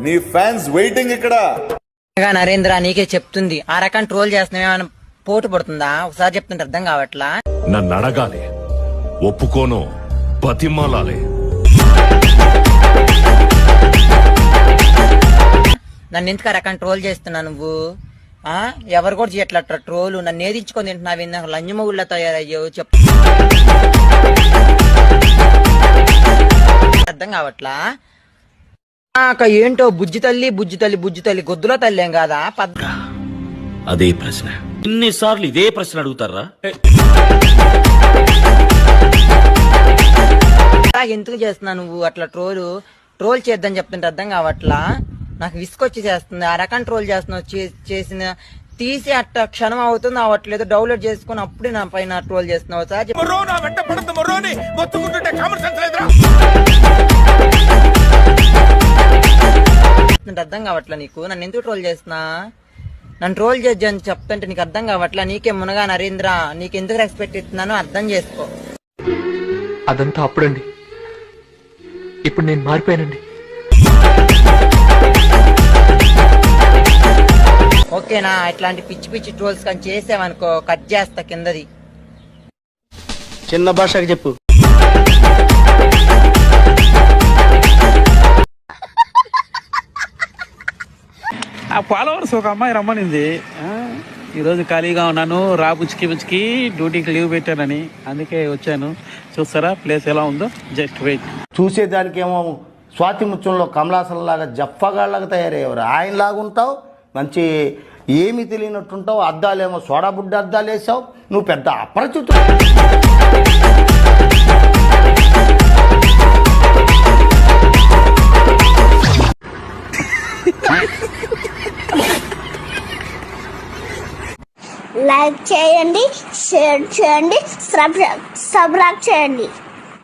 నీ fans waiting ఇక్కడ. నరేంద్ర నీకే చెప్తుంది, ఆ రకం ట్రోల్ చేస్తున్నామేమైనా పోటు పడుతుందా? ఒకసారి చెప్తుంటే అర్థం కావట్లా. నన్ను అడగాలి, ఒప్పుకోను, బతిమాలాలి. నన్ను ఎందుకు ఆ రకం ట్రోల్ చేస్తున్నా నువ్వు? ఎవరు కూడా చేయట్ల ట్రోలు. నన్ను ఏదించుకొని తింటున్నావు, లంజమగుళ్ళ తయారయ్యావు. చెప్పు, అర్థం కావట్లా. ఏంటో బుజ్జి తల్లి బుజ్జి తల్లి బుజ్జి తల్లి గొద్దులో తల్లి ఏం కాదా? అదే ప్రశ్న ఇన్నిసార్లు ఇదే ప్రశ్న అడుగుతారా? ఎందుకు చేస్తున్నా నువ్వు అట్లా ట్రోల్ చేద్దని చెప్తుంటే అర్థం కావట్లా. నాకు విసుకొచ్చి చేస్తుంది ఆ రకం ట్రోల్ చేస్తున్నావు. చేసిన తీసి అట్ట క్షణం అవుతుంది అవట్లేదు, డౌన్లోడ్ చేసుకుని అప్పుడే నా పైన ట్రోల్ చేస్తున్నావు. అర్థం కావట్లా నీకు. నన్ను ఎందుకు ట్రోల్ చేస్తున్నా? నన్ను ట్రోల్ చేయని చెప్తుంటే నీకు అర్థం కావట్లా. నీకే మునగా నరేంద్ర, నీకు ఎందుకు రెస్పెక్ట్ ఇస్తున్నానో అర్థం చేసుకో. అదంతా అప్పుడండి, ఇప్పుడు నేను మారిపోయానండి. ఓకేనా? ఇట్లాంటి పిచ్చి పిచ్చి ట్రోల్స్ కానీ చేసావనుకో కట్ చేస్తా కిందది. చిన్న భాషకి చెప్పు. ఆ ఫాలోవర్స్ ఒక అమ్మాయి రమ్మనింది, ఈరోజు ఖాళీగా ఉన్నాను, పుచ్చుకి డ్యూటీకి లీవ్ పెట్టానని, అందుకే వచ్చాను. చూస్తారా ప్లేస్ ఎలా ఉందో? Just wait. చూసేదానికేమో స్వాతి ముత్యంలో కమలాసంలాగా జఫ్ఫగాళ్ళగా తయారయ్యేవారు. ఆయనలాగా ఉంటావు, మంచి ఏమీ తెలియనట్టుంటావు. అద్దాలేమో సోడా బుడ్డ అద్దాలు వేసావు. నువ్వు పెద్ద అపరిచితుడు. లైక్ చేయండి, షేర్ చేయండి, సబ్స్క్రైబ్ చేయండి.